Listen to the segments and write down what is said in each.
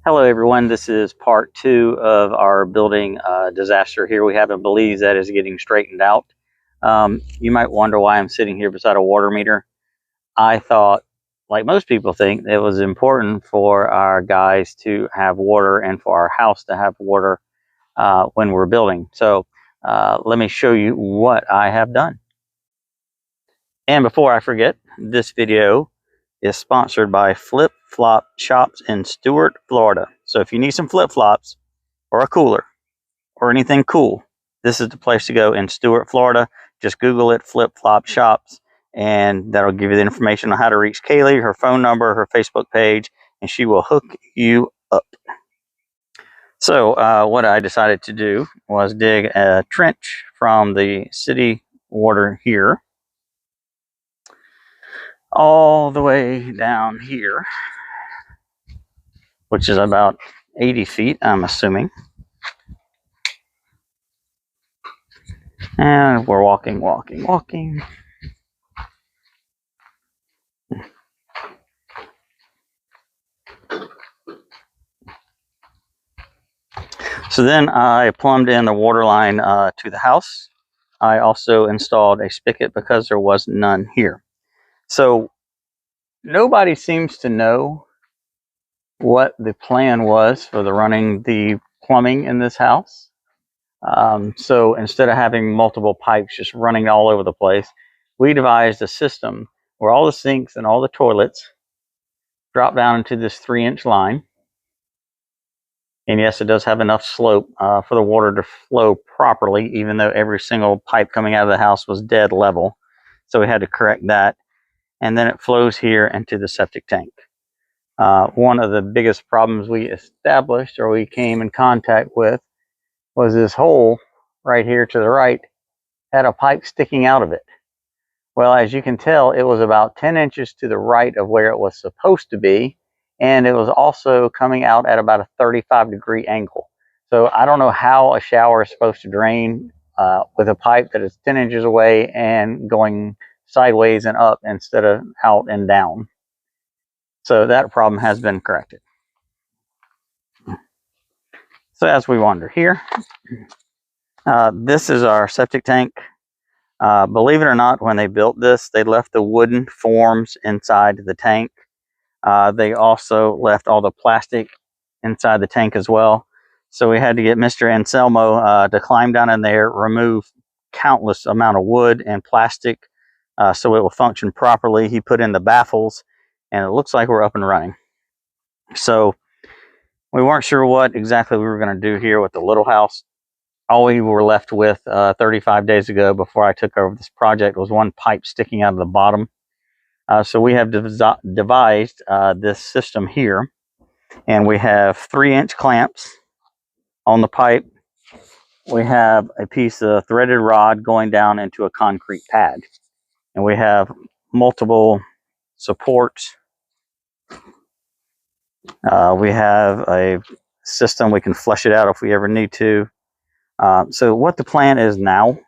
Hello everyone, this is part 2 of our building disaster here we have in Belize that is getting straightened out. You might wonder why I'm sitting here beside a water meter. I thought, like most people think, it was important for our guys to have water and for our house to have water when we're building. So let me show you what I have done. And before I forget, this video is sponsored by Flip Flop Shops in Stuart, Florida. So if you need some flip-flops or a cooler or anything cool, this is the place to go in Stuart, Florida. Just Google it, Flip Flop Shops, and that'll give you the information on how to reach Kaylee, her phone number, her Facebook page, and she will hook you up. So what I decided to do was dig a trench from the city water here all the way down here, which is about 80 feet, I'm assuming. And we're walking. So then I plumbed in the water line to the house. I also installed a spigot because there was none here. So nobody seems to know what the plan was for running the plumbing in this house. So instead of having multiple pipes just running all over the place, we devised a system where all the sinks and all the toilets drop down into this 3-inch line. And yes, it does have enough slope for the water to flow properly, even though every single pipe coming out of the house was dead level. So we had to correct that. And then it flows here into the septic tank. One of the biggest problems we established, or we came in contact with, was this hole right here to the right had a pipe sticking out of it. Well, as you can tell, it was about 10 inches to the right of where it was supposed to be, and it was also coming out at about a 35-degree angle. So I don't know how a shower is supposed to drain with a pipe that is 10 inches away and going sideways and up instead of out and down. So that problem has been corrected. So as we wander here, this is our septic tank. Believe it or not, when they built this, they left the wooden forms inside the tank. They also left all the plastic inside the tank as well. So we had to get Mr. Anselmo to climb down in there, remove countless amount of wood and plastic so it will function properly. He put in the baffles, and it looks like we're up and running. So we weren't sure what exactly we were going to do here with the little house. All we were left with 35 days ago before I took over this project was one pipe sticking out of the bottom. So we have devised this system here, and we have 3-inch clamps on the pipe. We have a piece of threaded rod going down into a concrete pad, and we have multiple supports. We have a system we can flush it out if we ever need to. So what the plan is now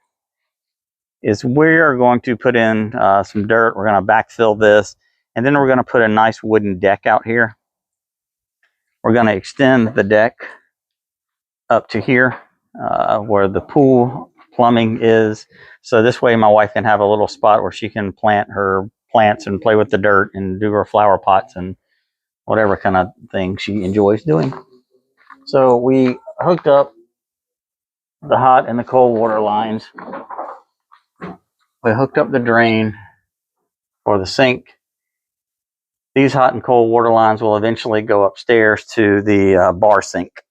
is we're going to put in some dirt. We're going to backfill this, and then we're going to put a nice wooden deck out here. We're going to extend the deck up to here where the pool plumbing is. So this way my wife can have a little spot where she can plant her plants and play with the dirt and do her flower pots and whatever kind of thing she enjoys doing. So we hooked up the hot and the cold water lines. We hooked up the drain for the sink. These hot and cold water lines will eventually go upstairs to the bar sink.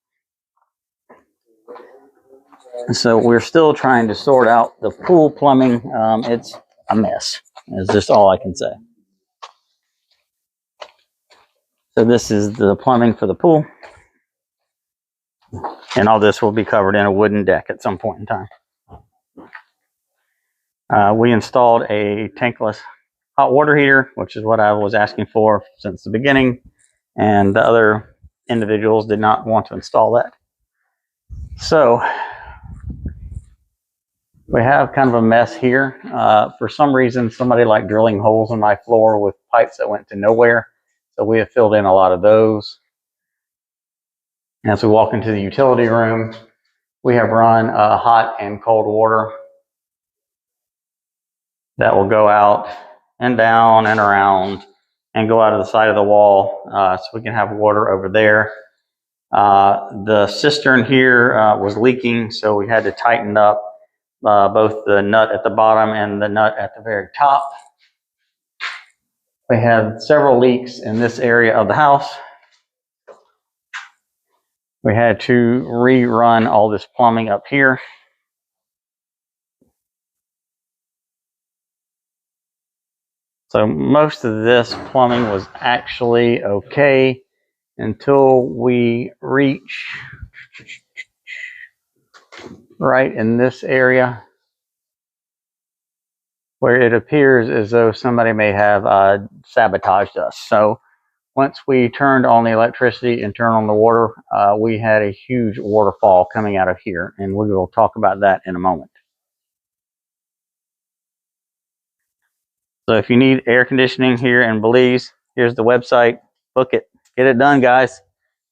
So we're still trying to sort out the pool plumbing. It's a mess, is just all I can say. So this is the plumbing for the pool. And all this will be covered in a wooden deck at some point in time. We installed a tankless hot water heater, which is what I was asking for since the beginning. And the other individuals did not want to install that. So we have kind of a mess here. For some reason, somebody liked drilling holes in my floor with pipes that went to nowhere. So we have filled in a lot of those. As we walk into the utility room, we have run hot and cold water that will go out and down and around and go out of the side of the wall, so we can have water over there. The cistern here was leaking, so we had to tighten up both the nut at the bottom and the nut at the very top. We had several leaks in this area of the house. We had to rerun all this plumbing up here. So most of this plumbing was actually okay until we reach right in this area where it appears as though somebody may have sabotaged us. So once we turned on the electricity and turned on the water, we had a huge waterfall coming out of here, and we will talk about that in a moment. So if you need air conditioning here in Belize, here's the website. Book it. Get it done, guys.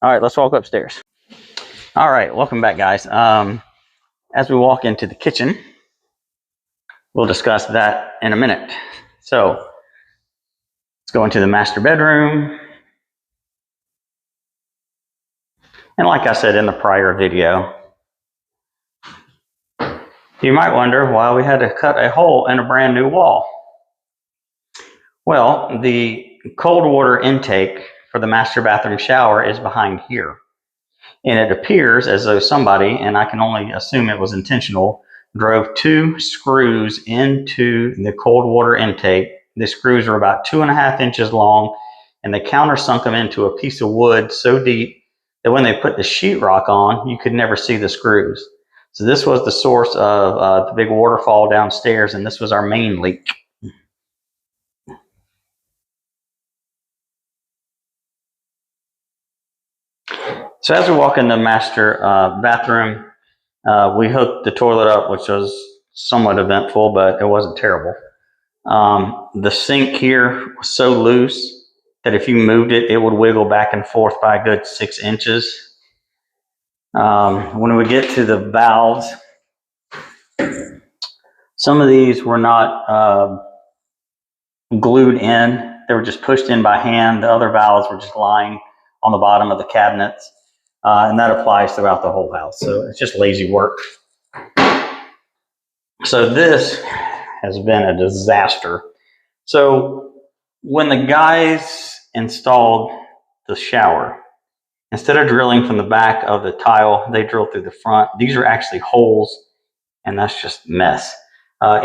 All right, let's walk upstairs. All right, welcome back, guys. As we walk into the kitchen, we'll discuss that in a minute. So let's go into the master bedroom. And like I said in the prior video, you might wonder why we had to cut a hole in a brand new wall. Well, the cold water intake for the master bathroom shower is behind here. And it appears as though somebody, and I can only assume it was intentional, drove 2 screws into the cold water intake. The screws are about 2.5 inches long, and they countersunk them into a piece of wood so deep that when they put the sheetrock on, you could never see the screws. So this was the source of the big waterfall downstairs, and this was our main leak. So as we walk in the master bathroom, we hooked the toilet up, which was somewhat eventful, but it wasn't terrible. The sink here was so loose that if you moved it, it would wiggle back and forth by a good 6 inches. When we get to the valves, some of these were not glued in. They were just pushed in by hand. The other valves were just lying on the bottom of the cabinets. And that applies throughout the whole house. So it's just lazy work. So this has been a disaster. So when the guys installed the shower, instead of drilling from the back of the tile, they drilled through the front. These are actually holes, and that's just mess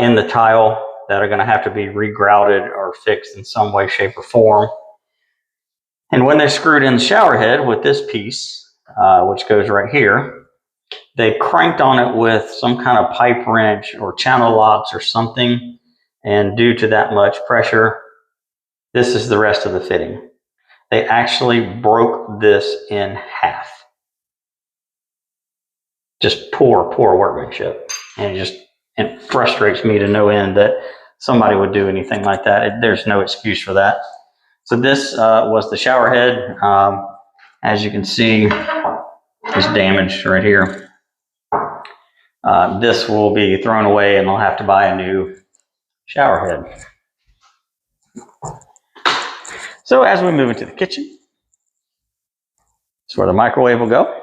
in the tile that are going to have to be regrouted or fixed in some way, shape, or form. And when they screwed in the shower head with this piece, which goes right here, they cranked on it with some kind of pipe wrench or channel locks or something. And due to that much pressure, this is the rest of the fitting. They actually broke this in half. Just poor workmanship. And it frustrates me to no end that somebody would do anything like that. There's no excuse for that. So this was the shower head. As you can see, it's damaged right here. This will be thrown away and I'll have to buy a new shower head. So as we move into the kitchen, that's where the microwave will go.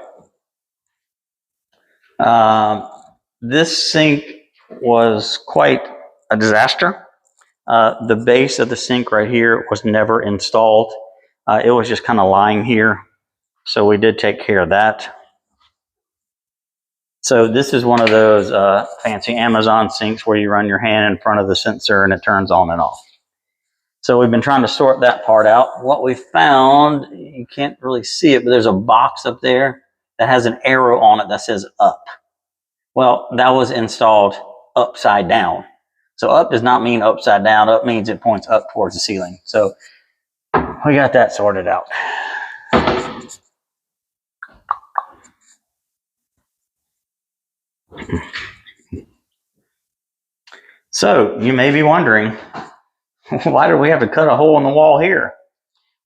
This sink was quite a disaster. The base of the sink right here was never installed. It was just kind of lying here. So we did take care of that. So this is one of those fancy Amazon sinks where you run your hand in front of the sensor and it turns on and off. So we've been trying to sort that part out. What we found, you can't really see it, but there's a box up there that has an arrow on it that says up. Well, that was installed upside down. So up does not mean upside down. Up means it points up towards the ceiling. So we got that sorted out. So you may be wondering, why did we have to cut a hole in the wall here?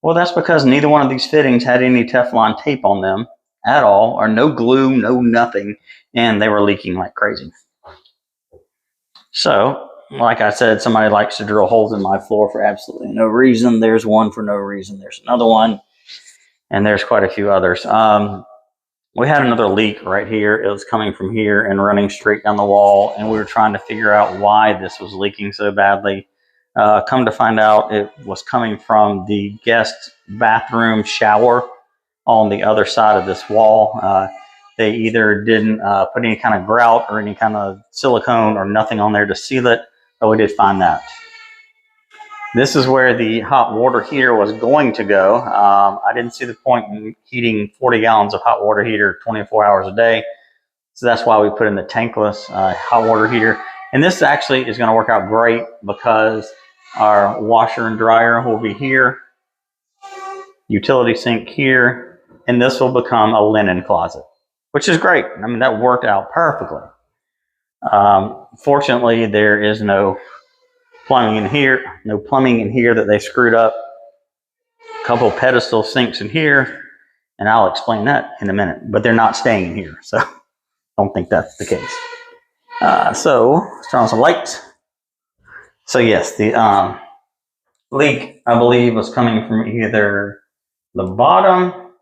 Well, that's because neither one of these fittings had any Teflon tape on them at all, or no glue, no nothing, and they were leaking like crazy. So, like I said, somebody likes to drill holes in my floor for absolutely no reason. There's one for no reason. There's another one, and there's quite a few others. We had another leak right here. It was coming from here and running straight down the wall, and we were trying to figure out why this was leaking so badly. Come to find out, it was coming from the guest bathroom shower on the other side of this wall. They either didn't put any kind of grout or any kind of silicone or nothing on there to seal it, but we did find that. This is where the hot water heater was going to go. I didn't see the point in heating 40 gallons of hot water heater 24 hours a day. So that's why we put in the tankless hot water heater. And this actually is going to work out great because our washer and dryer will be here, utility sink here, and this will become a linen closet, which is great. I mean, that worked out perfectly. Fortunately, there is no plumbing in here, that they screwed up. A couple pedestal sinks in here, and I'll explain that in a minute, but they're not staying here, so don't think that's the case. So let's turn on some lights. So yes, the leak, I believe, was coming from either the bottom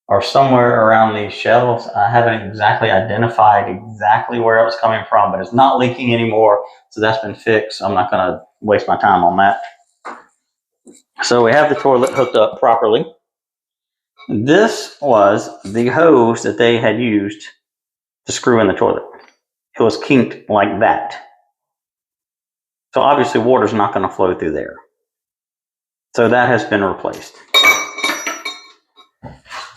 or somewhere around these shelves. I haven't exactly identified exactly where it was coming from, but it's not leaking anymore, so that's been fixed. I'm not going to waste my time on that. So we have the toilet hooked up properly. This was the hose that they had used to screw in the toilet. It was kinked like that. So obviously water's not going to flow through there. So that has been replaced.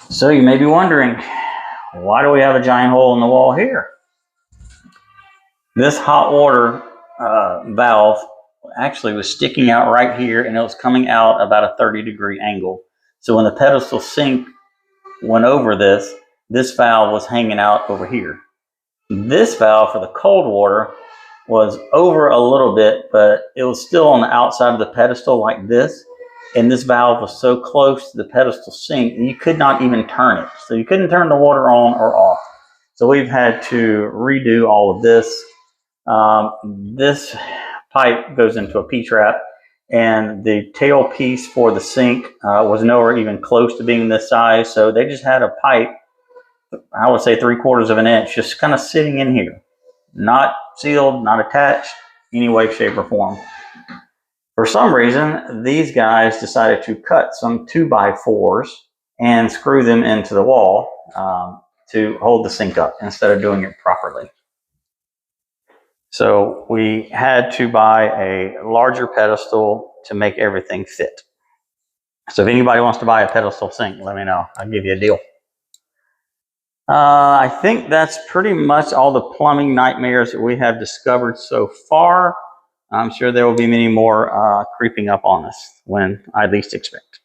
So you may be wondering, why do we have a giant hole in the wall here? This hot water valve actually was sticking out right here, and it was coming out about a 30-degree angle. So when the pedestal sink went over this valve was hanging out over here. This valve for the cold water was over a little bit, but it was still on the outside of the pedestal like this. And this valve was so close to the pedestal sink, and you could not even turn it. So you couldn't turn the water on or off. So we've had to redo all of this. This pipe goes into a P-trap, and the tail piece for the sink was nowhere even close to being this size. So they just had a pipe, I would say 3/4 of an inch, just kind of sitting in here. Not sealed, not attached, any way, shape, or form. For some reason, these guys decided to cut some 2x4s and screw them into the wall to hold the sink up instead of doing it properly. So we had to buy a larger pedestal to make everything fit. So if anybody wants to buy a pedestal sink, let me know. I'll give you a deal. I think that's pretty much all the plumbing nightmares that we have discovered so far. I'm sure there will be many more creeping up on us when I least expect.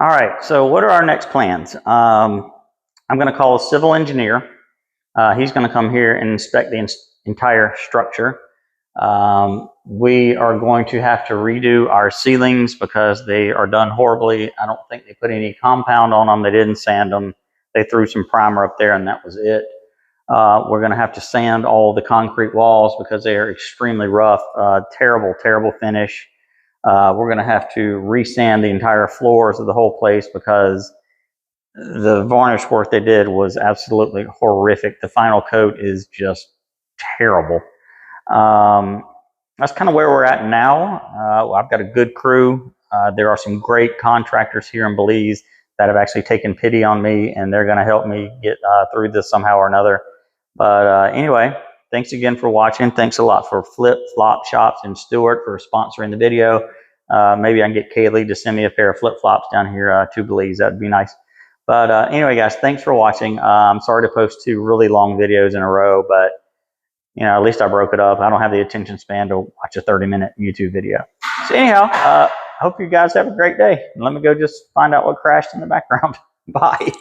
All right, so what are our next plans? I'm going to call a civil engineer. He's going to come here and inspect the entire structure. We are going to have to redo our ceilings because they are done horribly. I don't think they put any compound on them. They didn't sand them. They threw some primer up there and that was it. We're going to have to sand all the concrete walls because they are extremely rough. Terrible, terrible finish. We're going to have to resand the entire floors of the whole place because the varnish work they did was absolutely horrific. The final coat is just terrible. That's kind of where we're at now. I've got a good crew. There are some great contractors here in Belize that have actually taken pity on me, and they're going to help me get through this somehow or another. But anyway, thanks again for watching. Thanks a lot for Flip Flop Shops and Stuart for sponsoring the video. Maybe I can get Kaylee to send me a pair of flip-flops down here to Belize. That'd be nice. But anyway, guys, thanks for watching. I'm sorry to post 2 really long videos in a row, but you know, at least I broke it up. I don't have the attention span to watch a 30-minute YouTube video. So anyhow, hope you guys have a great day. Let me go just find out what crashed in the background. Bye.